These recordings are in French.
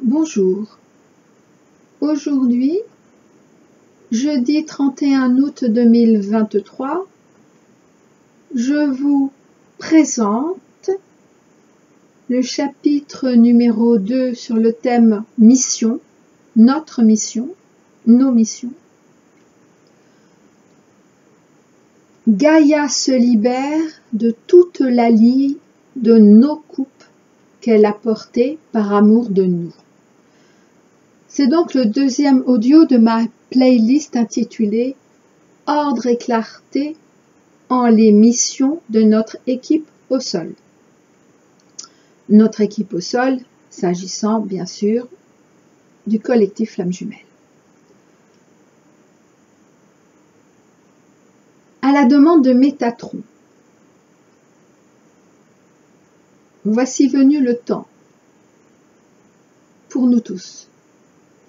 Bonjour, aujourd'hui, jeudi 31 août 2023, je vous présente le chapitre numéro 2 sur le thème mission, notre mission, nos missions. Gaïa se libère de toute la lie de nos coupes qu'elle a portées par amour de nous. C'est donc le deuxième audio de ma playlist intitulée « Ordre et clarté en les missions de notre équipe au sol ». Notre équipe au sol, s'agissant bien sûr du collectif Flammes Jumelles. À la demande de Métatron, voici venu le temps, pour nous tous,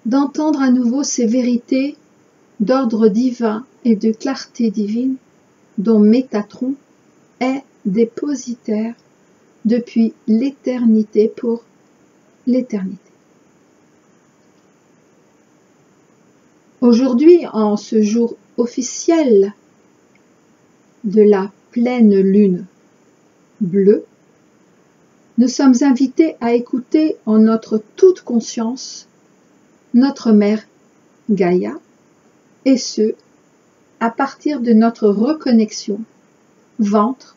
d'entendre à nouveau ces vérités d'ordre divin et de clarté divine dont Métatron est dépositaire depuis l'éternité pour l'éternité. Aujourd'hui, en ce jour officiel de la pleine lune bleue, nous sommes invités à écouter en notre toute conscience notre mère Gaïa, et ce, à partir de notre reconnexion ventre,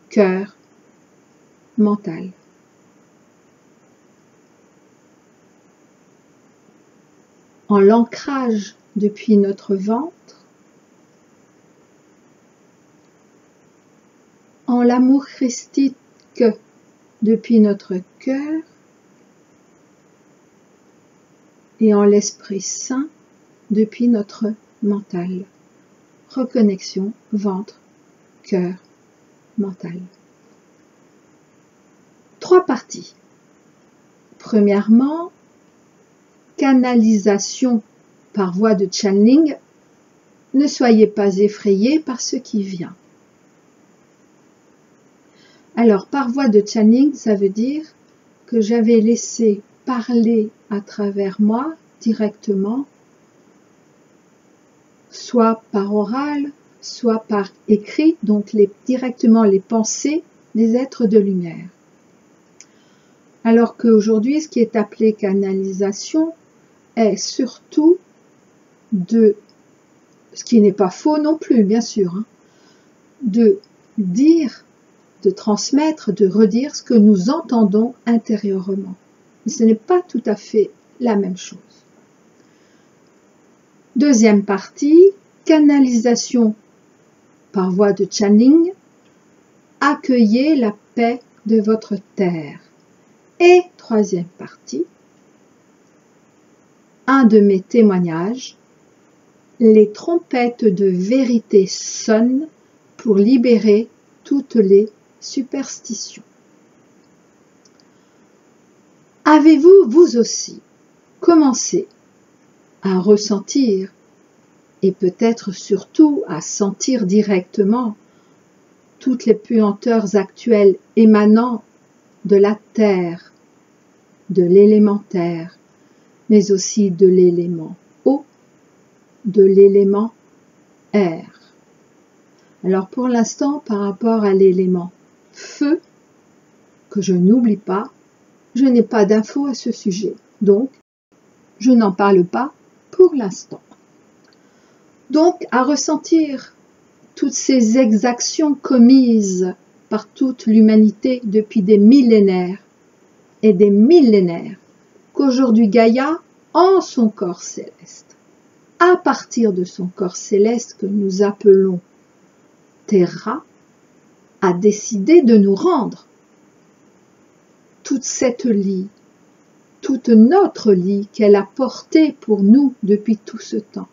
cœur, mental. En l'ancrage depuis notre ventre, en l'amour christique depuis notre cœur et en l'Esprit Saint depuis notre mental. Reconnexion, ventre, cœur, mental. 3 parties. Premièrement, canalisation par voie de channeling. Ne soyez pas effrayés par ce qui vient. Alors, par voie de channeling, ça veut dire que j'avais laissé parler à travers moi directement, soit par oral, soit par écrit, donc directement les pensées des êtres de lumière. Alors qu'aujourd'hui, ce qui est appelé canalisation est surtout de, ce qui n'est pas faux non plus, bien sûr, de dire, de transmettre, de redire ce que nous entendons intérieurement. Mais ce n'est pas tout à fait la même chose. Deuxième partie, canalisation par voie de channeling. Accueillez la paix de votre terre. Et troisième partie, un de mes témoignages, les trompettes de vérité sonnent pour libérer toutes les superstitions. Avez-vous, vous aussi, commencé à ressentir et peut-être surtout à sentir directement toutes les puanteurs actuelles émanant de la terre, de l'élémentaire, mais aussi de l'élément eau, de l'élément air. Alors pour l'instant, par rapport à l'élément feu, que je n'oublie pas, je n'ai pas d'infos à ce sujet, donc je n'en parle pas pour l'instant. Donc à ressentir toutes ces exactions commises par toute l'humanité depuis des millénaires et des millénaires, qu'aujourd'hui Gaïa, en son corps céleste, à partir de son corps céleste que nous appelons Terra, a décidé de nous rendre toute cette lie, toute notre lie qu'elle a portée pour nous depuis tout ce temps,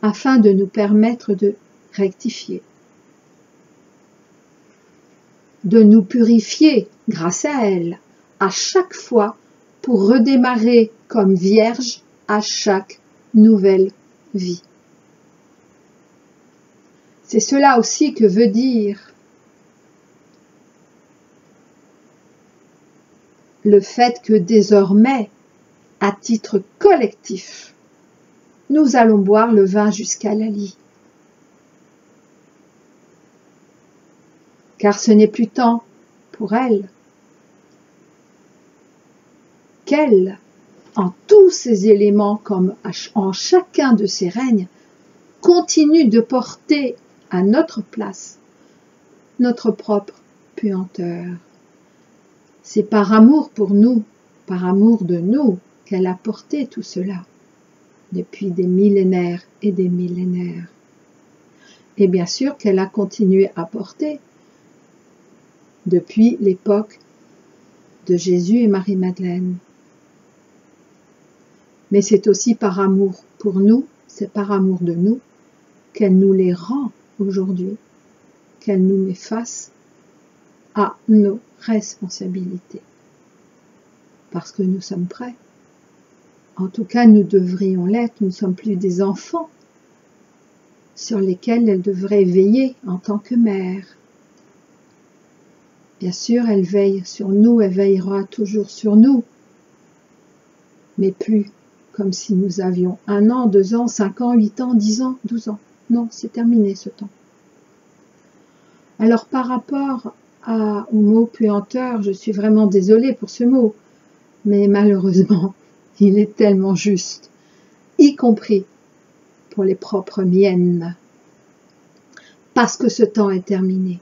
afin de nous permettre de rectifier, de nous purifier grâce à elle, à chaque fois pour redémarrer comme vierge à chaque nouvelle vie. C'est cela aussi que veut dire le fait que désormais à titre collectif, nous allons boire le vin jusqu'à la lie. Car ce n'est plus temps pour elle qu'elle, en tous ses éléments comme en chacun de ses règnes, continue de porter à notre place notre propre puanteur. C'est par amour pour nous, par amour de nous, qu'elle a porté tout cela depuis des millénaires et des millénaires. Et bien sûr qu'elle a continué à porter depuis l'époque de Jésus et Marie-Madeleine. Mais c'est aussi par amour pour nous, c'est par amour de nous qu'elle nous les rend aujourd'hui, qu'elle nous met face à nos responsabilités. Parce que nous sommes prêts. En tout cas, nous devrions l'être, nous ne sommes plus des enfants sur lesquels elle devrait veiller en tant que mère. Bien sûr, elle veille sur nous, elle veillera toujours sur nous, mais plus comme si nous avions 1 an, 2 ans, 5 ans, 8 ans, 10 ans, 12 ans. Non, c'est terminé ce temps. Alors par rapport au mot puanteur, je suis vraiment désolée pour ce mot, mais malheureusement, il est tellement juste, y compris pour les propres miennes, parce que ce temps est terminé.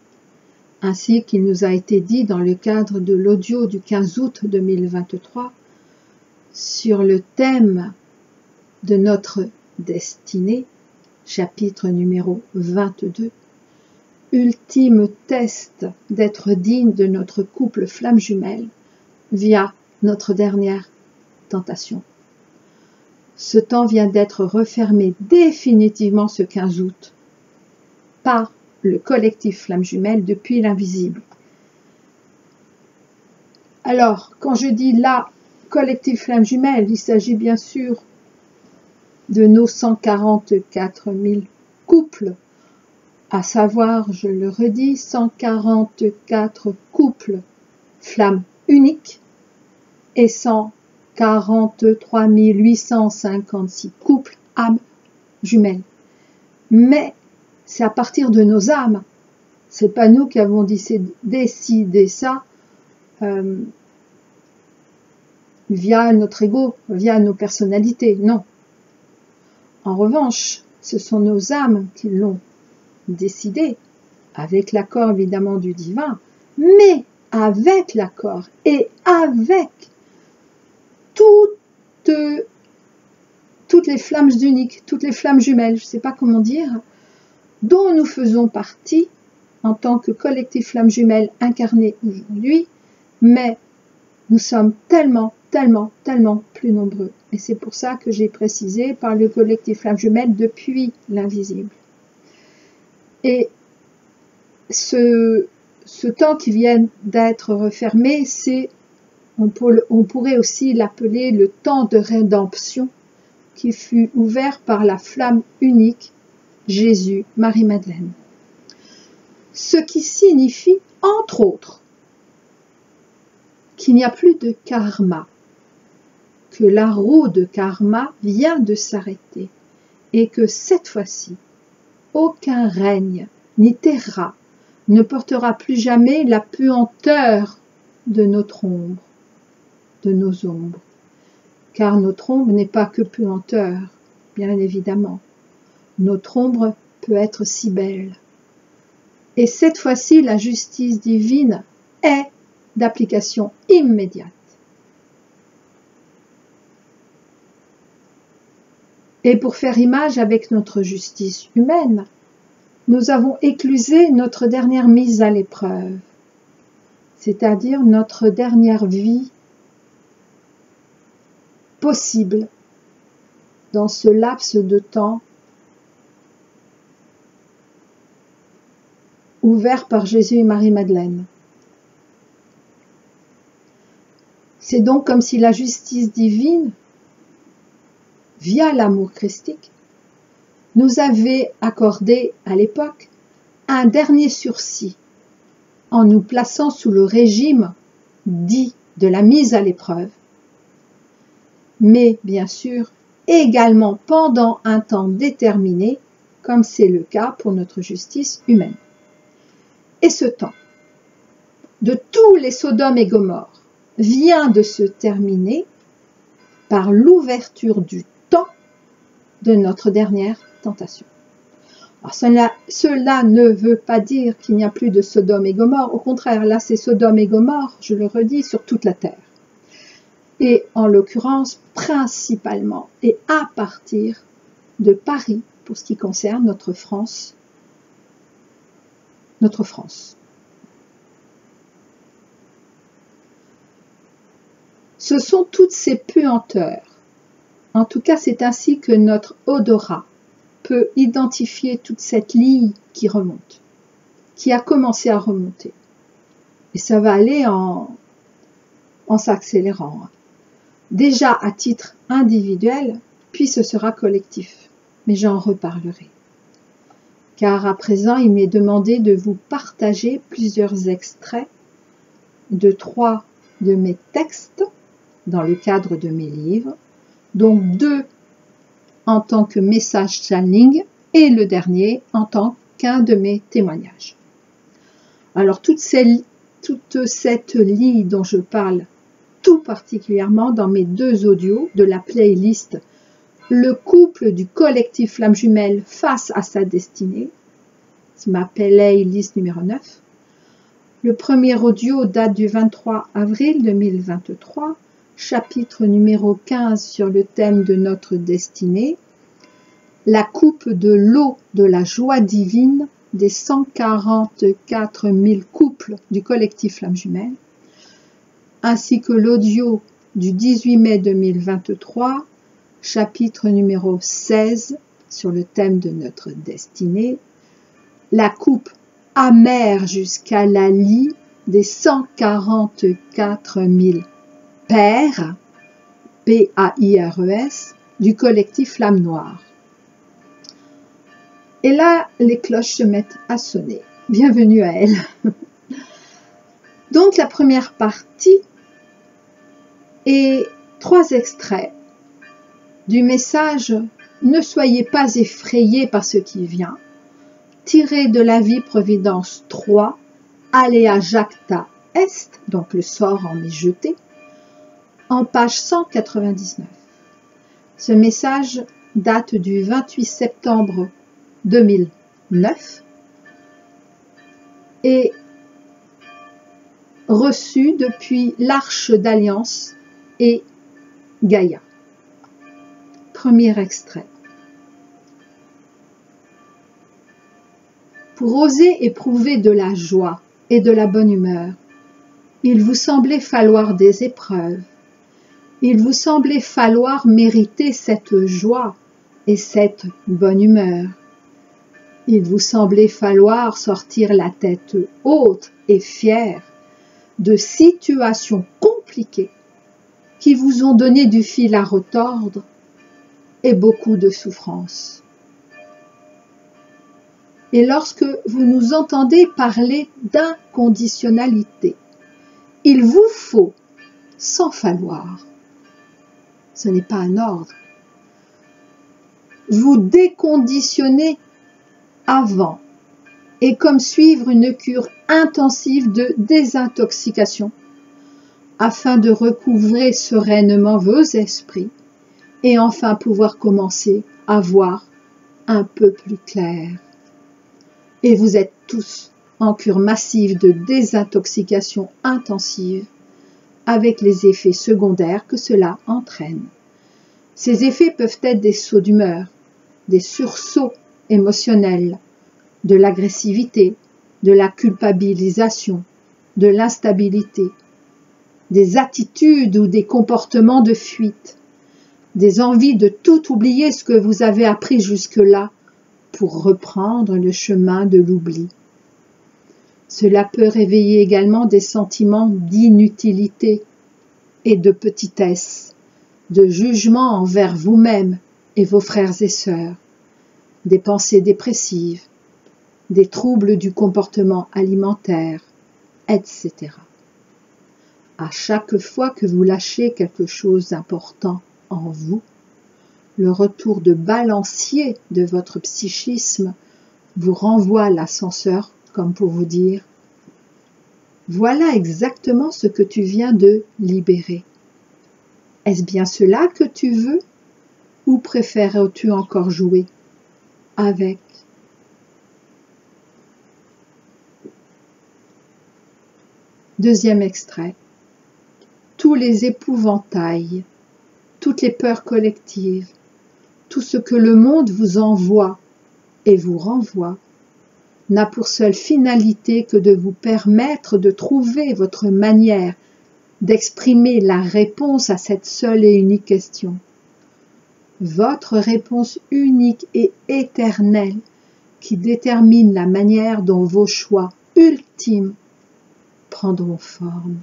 Ainsi qu'il nous a été dit dans le cadre de l'audio du 15 août 2023 sur le thème de notre destinée, chapitre numéro 22, ultime test d'être digne de notre couple flamme jumelle via notre dernière tentation. Ce temps vient d'être refermé définitivement ce 15 août par le collectif Flamme Jumelle depuis l'invisible. Alors, quand je dis là, collectif Flamme Jumelle, il s'agit bien sûr de nos 144 000 couples, à savoir, je le redis, 144 couples flammes uniques et 143 856 couples âmes jumelles. Mais c'est à partir de nos âmes. C'est pas nous qui avons décidé ça via notre ego, via nos personnalités. Non. En revanche, ce sont nos âmes qui l'ont décidé, avec l'accord évidemment du divin, mais avec l'accord et avec toutes les flammes uniques, toutes les flammes jumelles, je ne sais pas comment dire, dont nous faisons partie en tant que collectif flamme jumelle incarné aujourd'hui, mais nous sommes tellement plus nombreux. Et c'est pour ça que j'ai précisé par le collectif flamme jumelle depuis l'invisible. Et ce temps qui vient d'être refermé, on pourrait aussi l'appeler le temps de rédemption qui fut ouvert par la flamme unique Jésus, Marie-Madeleine. Ce qui signifie, entre autres, qu'il n'y a plus de karma, que la roue de karma vient de s'arrêter et que cette fois-ci, aucun règne ni terra ne portera plus jamais la puanteur de notre ombre, de nos ombres, car notre ombre n'est pas que puanteur, bien évidemment. Notre ombre peut être si belle. Et cette fois-ci, la justice divine est d'application immédiate. Et pour faire image avec notre justice humaine, nous avons éclusé notre dernière mise à l'épreuve, c'est-à-dire notre dernière vie possible dans ce laps de temps ouvert par Jésus et Marie-Madeleine. C'est donc comme si la justice divine, via l'amour christique, nous avait accordé à l'époque un dernier sursis en nous plaçant sous le régime dit de la mise à l'épreuve. mais bien sûr également pendant un temps déterminé, comme c'est le cas pour notre justice humaine. Et ce temps, de tous les Sodomes et Gomorrhes, vient de se terminer par l'ouverture du temps de notre dernière tentation. Alors cela ne veut pas dire qu'il n'y a plus de Sodome et Gomorrhe, au contraire, là c'est Sodome et Gomorrhe, je le redis, sur toute la terre. Et en l'occurrence, principalement et à partir de Paris, pour ce qui concerne notre France. Ce sont toutes ces puanteurs. En tout cas, c'est ainsi que notre odorat peut identifier toute cette lie qui remonte, qui a commencé à remonter. Et ça va aller en s'accélérant. Déjà à titre individuel, puis ce sera collectif. Mais j'en reparlerai. Car à présent, il m'est demandé de vous partager plusieurs extraits de 3 de mes textes dans le cadre de mes livres, donc 2 en tant que message channeling et le dernier en tant qu'un de mes témoignages. Alors toute cette lie dont je parle tout particulièrement dans mes 2 audios de la playlist Le couple du collectif Flamme Jumelle face à sa destinée, c'est ma playlist numéro 9. Le premier audio date du 23 avril 2023, chapitre numéro 15 sur le thème de notre destinée, la coupe de l'eau de la joie divine des 144 000 couples du collectif Flamme Jumelle, ainsi que l'audio du 18 mai 2023, chapitre numéro 16 sur le thème de notre destinée, la coupe amère jusqu'à la lie des 144 000 pairs, P-A-I-R-E-S, du collectif Flamme Noire. Et là, les cloches se mettent à sonner. Bienvenue à elles. Donc, la première partie est 3 extraits du message « Ne soyez pas effrayés par ce qui vient », tiré de la vie Providence 3, Alea Jacta Est, donc le sort en est jeté, en page 199. Ce message date du 28 septembre 2009 et reçu depuis l'Arche d'Alliance et Gaïa. Premier extrait. Pour oser éprouver de la joie et de la bonne humeur, il vous semblait falloir des épreuves. Il vous semblait falloir mériter cette joie et cette bonne humeur. Il vous semblait falloir sortir la tête haute et fière de situations compliquées qui vous ont donné du fil à retordre et beaucoup de souffrance. Et lorsque vous nous entendez parler d'inconditionnalité, il vous faut, sans falloir, ce n'est pas un ordre, vous déconditionner avant et comme suivre une cure intensive de désintoxication afin de recouvrer sereinement vos esprits et enfin pouvoir commencer à voir un peu plus clair. Et vous êtes tous en cure massive de désintoxication intensive avec les effets secondaires que cela entraîne. Ces effets peuvent être des sauts d'humeur, des sursauts émotionnels, de l'agressivité, de la culpabilisation, de l'instabilité, des attitudes ou des comportements de fuite, des envies de tout oublier ce que vous avez appris jusque-là pour reprendre le chemin de l'oubli. Cela peut réveiller également des sentiments d'inutilité et de petitesse, de jugement envers vous-même et vos frères et sœurs, des pensées dépressives, des troubles du comportement alimentaire, etc. À chaque fois que vous lâchez quelque chose d'important en vous, le retour de balancier de votre psychisme vous renvoie à l'ascenseur comme pour vous dire « Voilà exactement ce que tu viens de libérer. Est-ce bien cela que tu veux ou préfères-tu encore jouer avec ?» Deuxième extrait. Tous les épouvantails, toutes les peurs collectives, tout ce que le monde vous envoie et vous renvoie, n'a pour seule finalité que de vous permettre de trouver votre manière d'exprimer la réponse à cette seule et unique question. Votre réponse unique et éternelle qui détermine la manière dont vos choix ultimes prendront forme.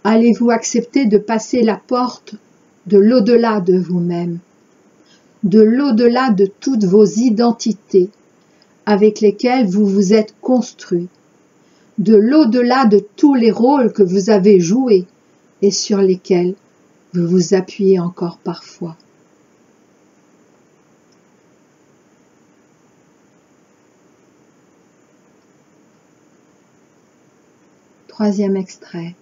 Allez-vous accepter de passer la porte de l'au-delà de vous-même, de l'au-delà de toutes vos identités avec lesquelles vous vous êtes construit, de l'au-delà de tous les rôles que vous avez joués et sur lesquels vous vous appuyez encore parfois. Troisième extrait.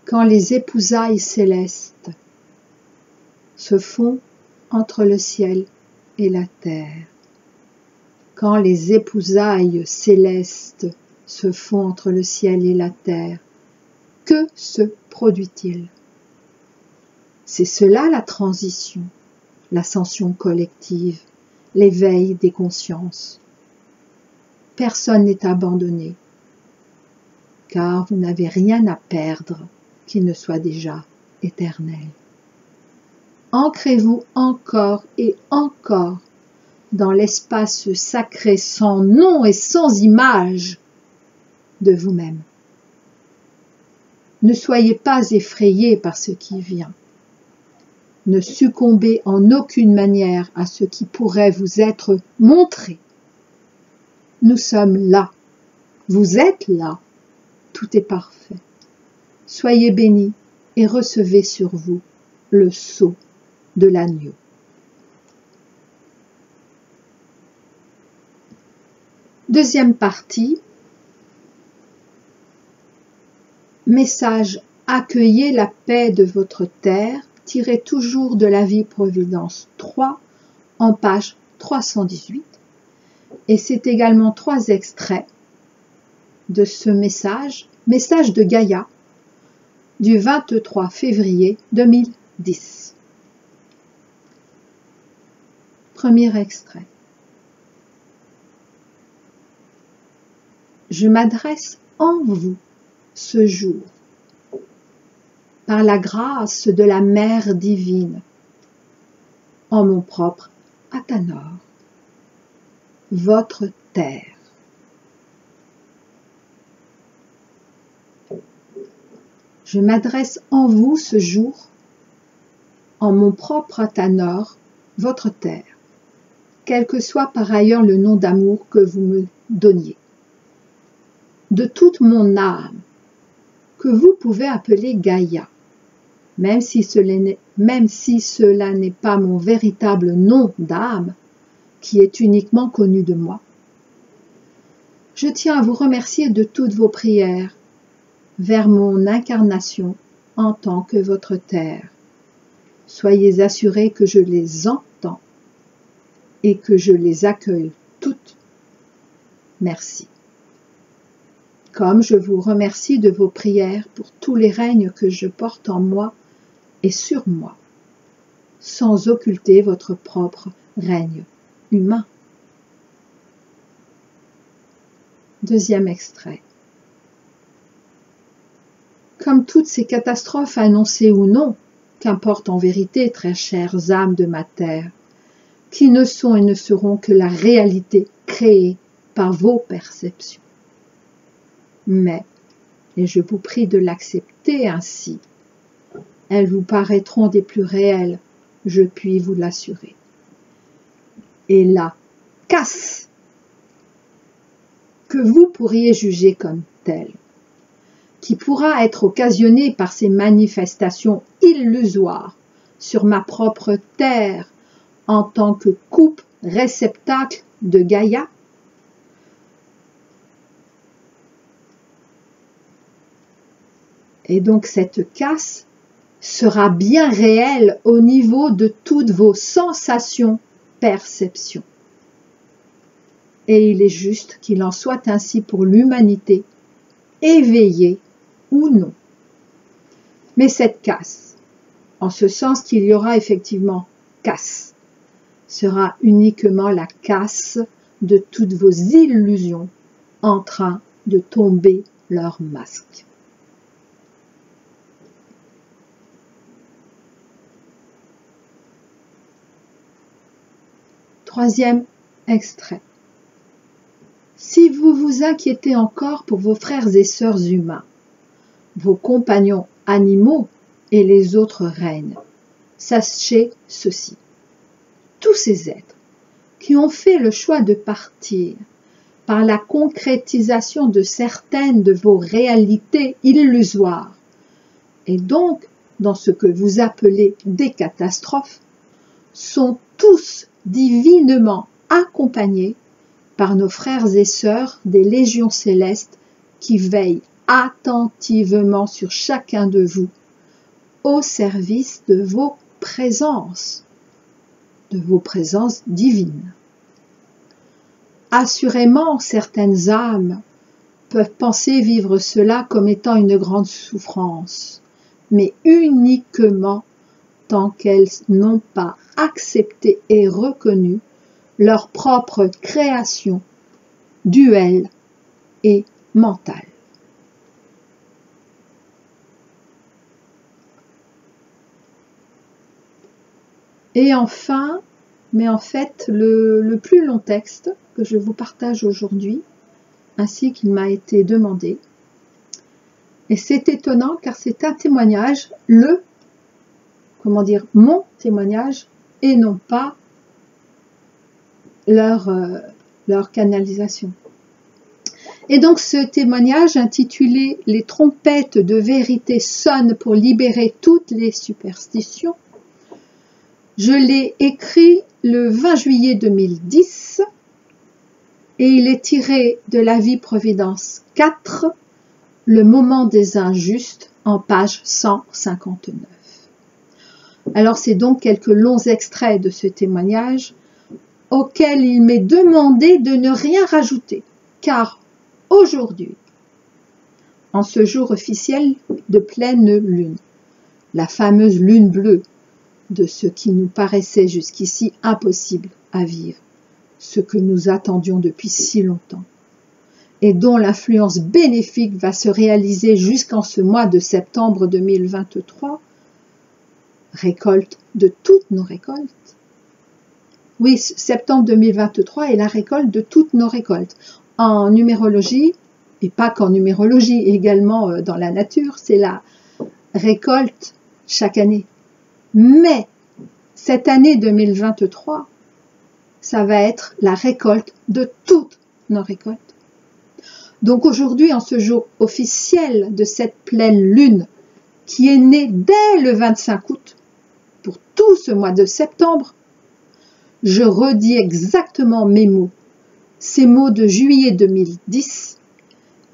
Quand les épousailles célestes se font entre le ciel et la terre, quand les épousailles célestes se font entre le ciel et la terre, que se produit-il? C'est cela la transition, l'ascension collective, l'éveil des consciences. Personne n'est abandonné, car vous n'avez rien à perdre qui ne soit déjà éternel. Ancrez-vous encore et encore dans l'espace sacré sans nom et sans image de vous-même. Ne soyez pas effrayés par ce qui vient. Ne succombez en aucune manière à ce qui pourrait vous être montré. Nous sommes là. Vous êtes là. Tout est parfait. Soyez bénis et recevez sur vous le sceau de l'agneau. Deuxième partie. Message « Accueillez la paix de votre terre » tiré toujours de la vie Providence 3 en page 318. Et c'est également 3 extraits de ce message de Gaïa du 23 février 2010. Premier extrait. Je m'adresse en vous ce jour, par la grâce de la Mère divine, en mon propre Athanor, votre terre. Je m'adresse en vous ce jour, en mon propre Athanor, votre terre, quel que soit par ailleurs le nom d'amour que vous me donniez. De toute mon âme, que vous pouvez appeler Gaïa, même si cela n'est pas mon véritable nom d'âme, qui est uniquement connu de moi. Je tiens à vous remercier de toutes vos prières vers mon incarnation en tant que votre terre. Soyez assurés que je les entends et que je les accueille toutes. Merci. Comme je vous remercie de vos prières pour tous les règnes que je porte en moi et sur moi, sans occulter votre propre règne humain. Deuxième extrait. Comme toutes ces catastrophes annoncées ou non, qu'importe en vérité, très chères âmes de ma terre, qui ne sont et ne seront que la réalité créée par vos perceptions. Mais, et je vous prie de l'accepter ainsi, elles vous paraîtront des plus réelles, je puis vous l'assurer. Et la casse que vous pourriez juger comme telle qui pourra être occasionné par ces manifestations illusoires sur ma propre terre en tant que coupe réceptacle de Gaïa? Et donc cette casse sera bien réelle au niveau de toutes vos sensations, perceptions. Et il est juste qu'il en soit ainsi pour l'humanité, éveillée ou non. Mais cette casse, en ce sens qu'il y aura effectivement casse, sera uniquement la casse de toutes vos illusions en train de tomber leur masque. Troisième extrait. Si vous vous inquiétez encore pour vos frères et sœurs humains, vos compagnons animaux et les autres reines, sachez ceci. Tous ces êtres qui ont fait le choix de partir par la concrétisation de certaines de vos réalités illusoires, et donc dans ce que vous appelez des catastrophes, sont tous divinement accompagnés par nos frères et sœurs des légions célestes qui veillent attentivement sur chacun de vous au service de vos présences divines. Assurément, certaines âmes peuvent penser vivre cela comme étant une grande souffrance, mais uniquement tant qu'elles n'ont pas accepté et reconnu leur propre création duelle et mentale. Et enfin, mais en fait, le plus long texte que je vous partage aujourd'hui, ainsi qu'il m'a été demandé, et c'est étonnant car c'est un témoignage, mon témoignage, et non pas leur canalisation. Et donc ce témoignage intitulé « Les trompettes de vérité sonnent pour libérer toutes les superstitions », je l'ai écrit le 20 juillet 2010 et il est tiré de la vie Providence 4, le moment des injustes, en page 159. Alors c'est donc quelques longs extraits de ce témoignage auquel il m'est demandé de ne rien rajouter, car aujourd'hui, en ce jour officiel de pleine lune, la fameuse lune bleue de ce qui nous paraissait jusqu'ici impossible à vivre, ce que nous attendions depuis si longtemps, et dont l'influence bénéfique va se réaliser jusqu'en ce mois de septembre 2023, récolte de toutes nos récoltes. Oui, septembre 2023 est la récolte de toutes nos récoltes. En numérologie, et pas qu'en numérologie, également dans la nature, c'est la récolte chaque année. Mais cette année 2023, ça va être la récolte de toutes nos récoltes. Donc aujourd'hui, en ce jour officiel de cette pleine lune, qui est née dès le 25 août, pour tout ce mois de septembre, je redis exactement mes mots, ces mots de juillet 2010,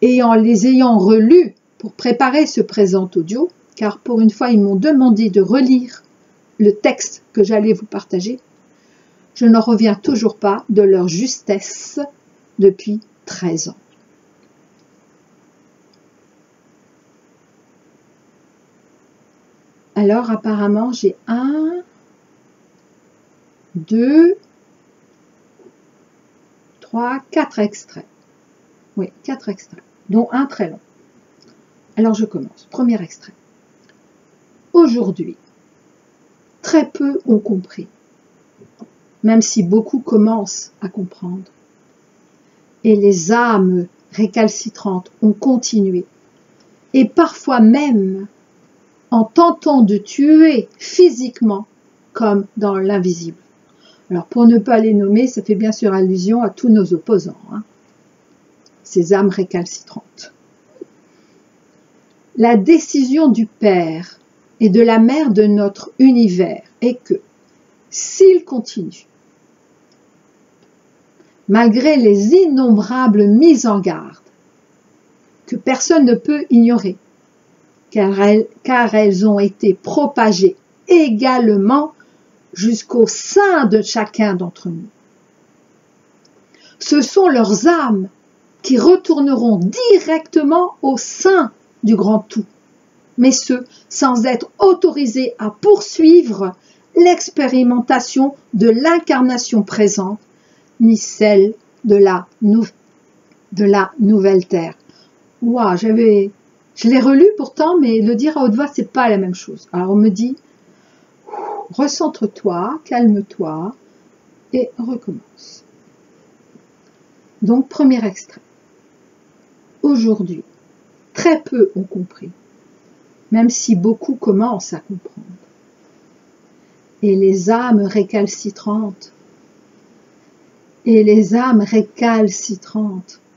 et en les ayant relus pour préparer ce présent audio, car pour une fois ils m'ont demandé de relire le texte que j'allais vous partager, je n'en reviens toujours pas de leur justesse depuis 13 ans. Alors apparemment j'ai 1, 2, 3, 4 extraits. Oui, 4 extraits, dont un très long. Alors je commence. Premier extrait. Aujourd'hui, très peu ont compris, même si beaucoup commencent à comprendre. Et les âmes récalcitrantes ont continué, et parfois même en tentant de tuer physiquement comme dans l'invisible. Alors pour ne pas les nommer, ça fait bien sûr allusion à tous nos opposants, ces âmes récalcitrantes. La décision du Père et de la Mère de notre univers est que, s'il continue, malgré les innombrables mises en garde que personne ne peut ignorer, car elles ont été propagées également jusqu'au sein de chacun d'entre nous. Ce sont leurs âmes qui retourneront directement au sein du grand tout, mais ce, sans être autorisés à poursuivre l'expérimentation de l'incarnation présente, ni celle de la nouvelle terre. Ouah, je l'ai relu pourtant, mais le dire à haute voix, c'est pas la même chose. Alors on me dit, recentre-toi, calme-toi et recommence. Donc, premier extrait. Aujourd'hui, très peu ont compris, même si beaucoup commencent à comprendre. Et les âmes récalcitrantes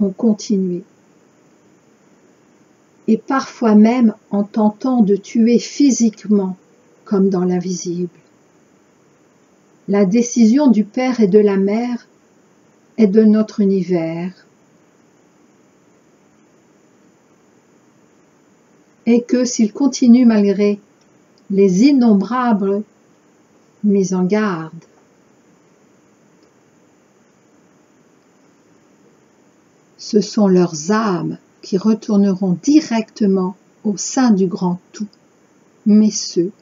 ont continué. Et parfois même en tentant de tuer physiquement, comme dans l'invisible. La décision du Père et de la Mère est de notre univers. Et que s'il continue malgré les innombrables mises en garde, ce sont leurs âmes qui retourneront directement au sein du grand tout, mais ceux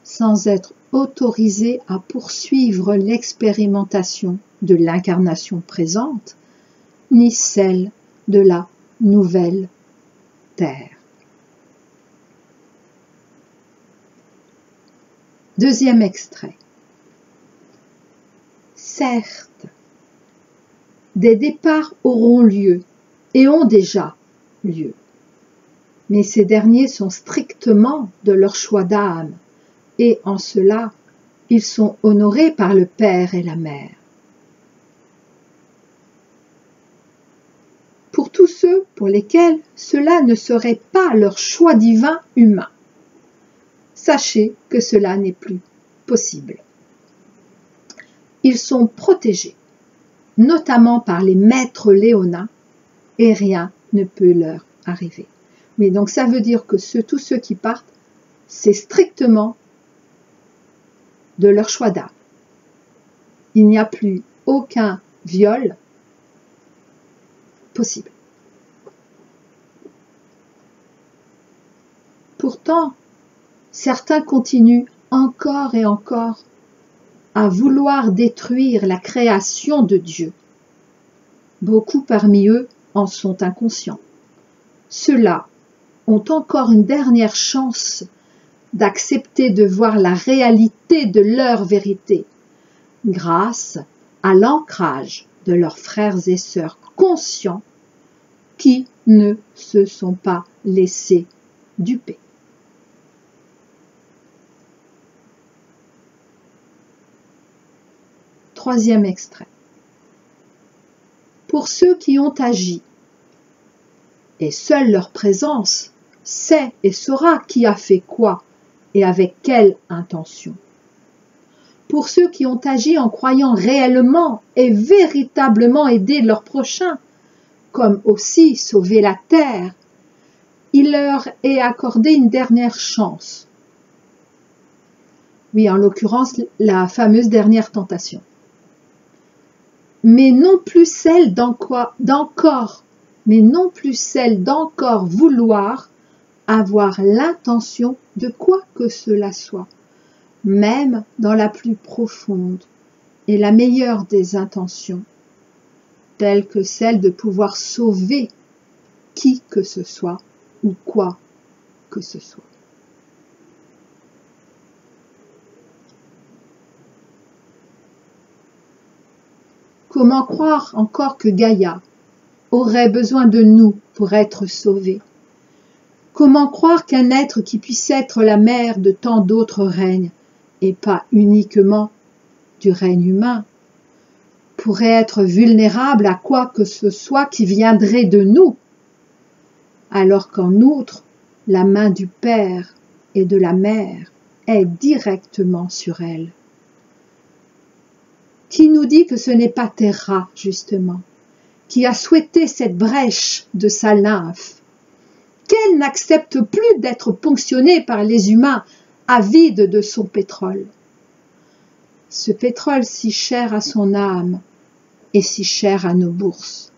sans être autorisés à poursuivre l'expérimentation de l'incarnation présente, ni celle de la nouvelle terre. Deuxième extrait. Certes, des départs auront lieu et ont déjà lieu, mais ces derniers sont strictement de leur choix d'âme, et en cela, ils sont honorés par le Père et la Mère. Pour tous ceux pour lesquels cela ne serait pas leur choix divin humain, sachez que cela n'est plus possible. Ils sont protégés, notamment par les maîtres léonins, et rien ne peut leur arriver. Mais donc ça veut dire que tous ceux qui partent, c'est strictement de leur choix d'âme. Il n'y a plus aucun viol possible. Pourtant, certains continuent encore et encore à vouloir détruire la création de Dieu. Beaucoup parmi eux en sont inconscients. Ceux-là ont encore une dernière chance d'accepter de voir la réalité de leur vérité, grâce à l'ancrage de leurs frères et sœurs conscients qui ne se sont pas laissés duper. Troisième extrait. Pour ceux qui ont agi, et seule leur présence sait et saura qui a fait quoi et avec quelle intention. Pour ceux qui ont agi en croyant réellement et véritablement aider leur prochain, comme aussi sauver la terre, il leur est accordé une dernière chance. Oui, en l'occurrence, la fameuse dernière tentation. Mais non plus celle d'encore vouloir avoir l'intention de quoi que cela soit, même dans la plus profonde et la meilleure des intentions, telle que celle de pouvoir sauver qui que ce soit ou quoi que ce soit. Comment croire encore que Gaïa aurait besoin de nous pour être sauvée? Comment croire qu'un être qui puisse être la mère de tant d'autres règnes, et pas uniquement du règne humain, pourrait être vulnérable à quoi que ce soit qui viendrait de nous, alors qu'en outre, la main du Père et de la Mère est directement sur elle. Qui nous dit que ce n'est pas Terra, justement, qui a souhaité cette brèche de sa lymphe, qu'elle n'accepte plus d'être ponctionnée par les humains avides de son pétrole. Ce pétrole si cher à son âme et si cher à nos bourses.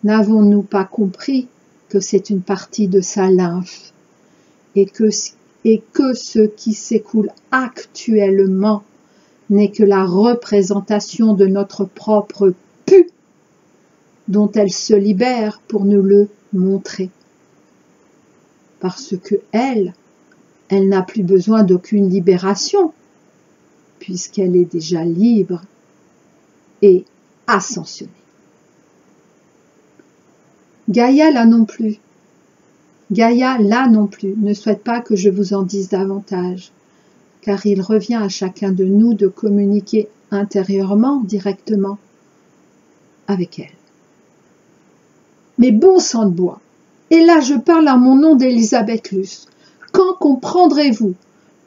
N'avons-nous pas compris que c'est une partie de sa lymphe et que ce qui s'écoule actuellement n'est que la représentation de notre propre pu dont elle se libère pour nous le montrer. Parce que elle n'a plus besoin d'aucune libération, puisqu'elle est déjà libre et ascensionnée. Gaïa là non plus. Gaïa là non plus ne souhaite pas que je vous en dise davantage, car il revient à chacun de nous de communiquer intérieurement, directement, avec elle. Mais bon sang de bois, et là je parle à mon nom d'Elisabeth Luce, quand comprendrez-vous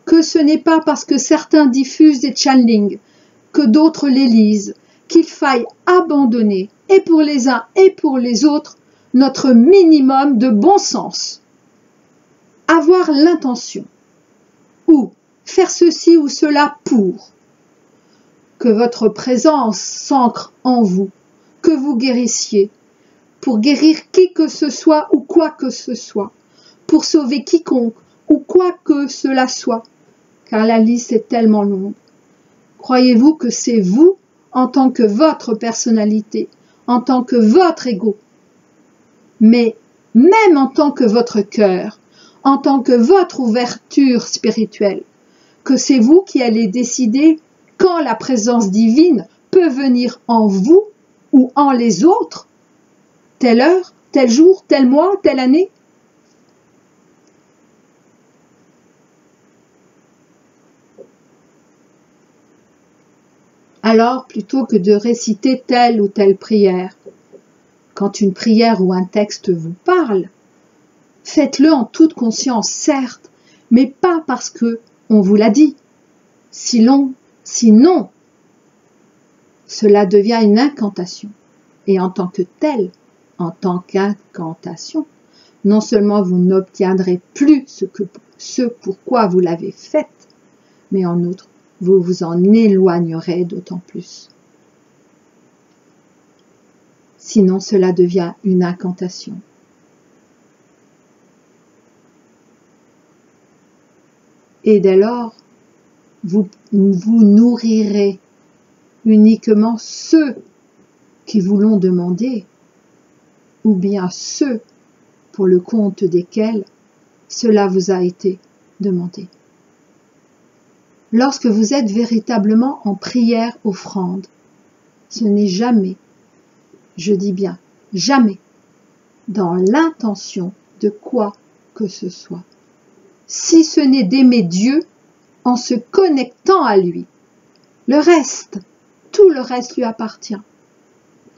que ce n'est pas parce que certains diffusent des channelings, que d'autres les lisent, qu'il faille abandonner, et pour les uns et pour les autres, notre minimum de bon sens. Avoir l'intention, ou faire ceci ou cela pour, que votre présence s'ancre en vous, que vous guérissiez, pour guérir qui que ce soit ou quoi que ce soit, pour sauver quiconque ou quoi que cela soit, car la liste est tellement longue. Croyez-vous que c'est vous, en tant que votre personnalité, en tant que votre ego, mais même en tant que votre cœur, en tant que votre ouverture spirituelle, que c'est vous qui allez décider quand la présence divine peut venir en vous ou en les autres, telle heure, tel jour, tel mois, telle année? Alors, plutôt que de réciter telle ou telle prière, quand une prière ou un texte vous parle, faites-le en toute conscience, certes, mais pas parce que on vous l'a dit. Sinon, cela devient une incantation. Et en tant que telle, en tant qu'incantation, non seulement vous n'obtiendrez plus ce pourquoi vous l'avez faite, mais en outre, vous vous en éloignerez d'autant plus. Sinon, cela devient une incantation. Et dès lors, vous nourrirez uniquement ceux qui vous l'ont demandé, ou bien ceux pour le compte desquels cela vous a été demandé. Lorsque vous êtes véritablement en prière offrande, ce n'est jamais, je dis bien jamais, dans l'intention de quoi que ce soit, si ce n'est d'aimer Dieu en se connectant à lui. Le reste, tout le reste lui appartient.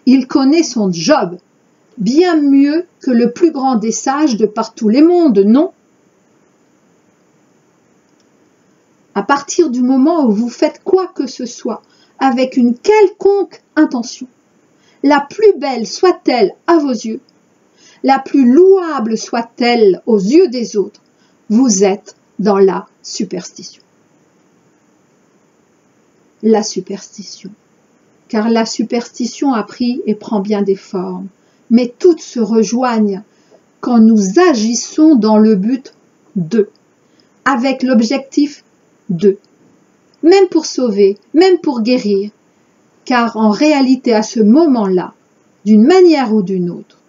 Il connaît son job, bien mieux que le plus grand des sages de par tous les mondes, non? À partir du moment où vous faites quoi que ce soit, avec une quelconque intention, la plus belle soit-elle à vos yeux, la plus louable soit-elle aux yeux des autres, vous êtes dans la superstition. La superstition. Car la superstition a pris et prend bien des formes, mais toutes se rejoignent quand nous agissons dans le but de, avec l'objectif de, même pour sauver, même pour guérir, car en réalité à ce moment-là, d'une manière ou d'une autre,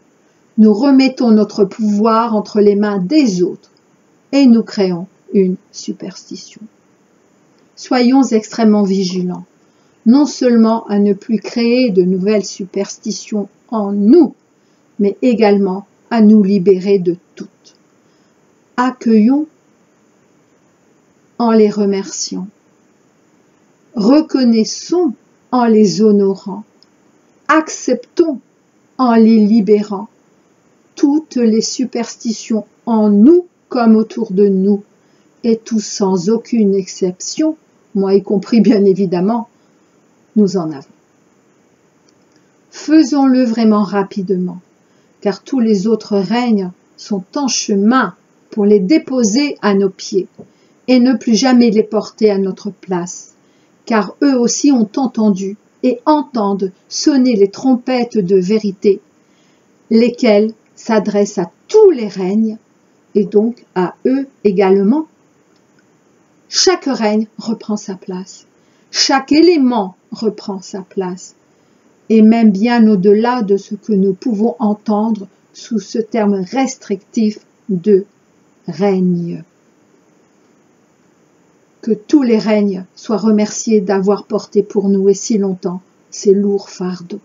nous remettons notre pouvoir entre les mains des autres et nous créons une superstition. Soyons extrêmement vigilants, non seulement à ne plus créer de nouvelles superstitions en nous, mais également à nous libérer de toutes. Accueillons en les remerciant, reconnaissons en les honorant, acceptons en les libérant toutes les superstitions en nous comme autour de nous, et tous sans aucune exception, moi y compris bien évidemment, nous en avons. Faisons-le vraiment rapidement, car tous les autres règnes sont en chemin pour les déposer à nos pieds et ne plus jamais les porter à notre place, car eux aussi ont entendu et entendent sonner les trompettes de vérité, lesquelles s'adressent à tous les règnes et donc à eux également. Chaque règne reprend sa place, chaque élément reprend sa place, et même bien au-delà de ce que nous pouvons entendre sous ce terme restrictif de règne. Que tous les règnes soient remerciés d'avoir porté pour nous et si longtemps ces lourds fardeaux.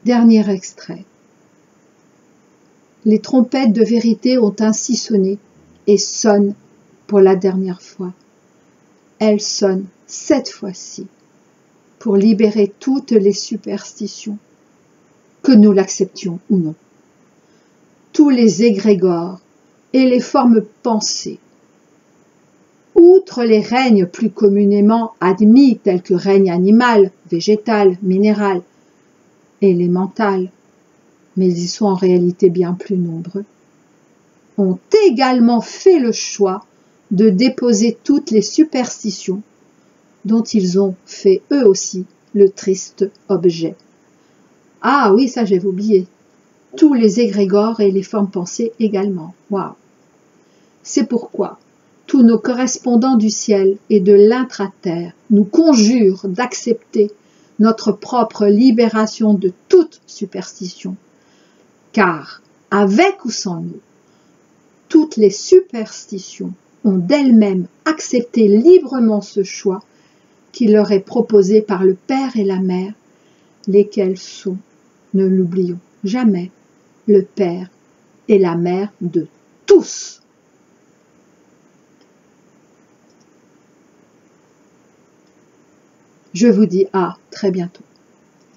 Dernier extrait. Les trompettes de vérité ont ainsi sonné et sonnent pour la dernière fois. Elles sonnent cette fois-ci pour libérer toutes les superstitions, que nous l'acceptions ou non. Tous les égrégores et les formes pensées. Outre les règnes plus communément admis tels que règne animal, végétal, minéral, élémental, mais ils sont en réalité bien plus nombreux, ont également fait le choix de déposer toutes les superstitions dont ils ont fait eux aussi le triste objet. Ah oui, ça j'avais oublié. Tous les égrégores et les formes pensées également. Waouh! C'est pourquoi tous nos correspondants du ciel et de l'intra-terre nous conjurent d'accepter notre propre libération de toute superstition, car, avec ou sans nous, toutes les superstitions ont d'elles-mêmes accepté librement ce choix qui leur est proposé par le Père et la Mère, lesquels sont, ne l'oublions jamais, le Père et la Mère de tous. Je vous dis à très bientôt.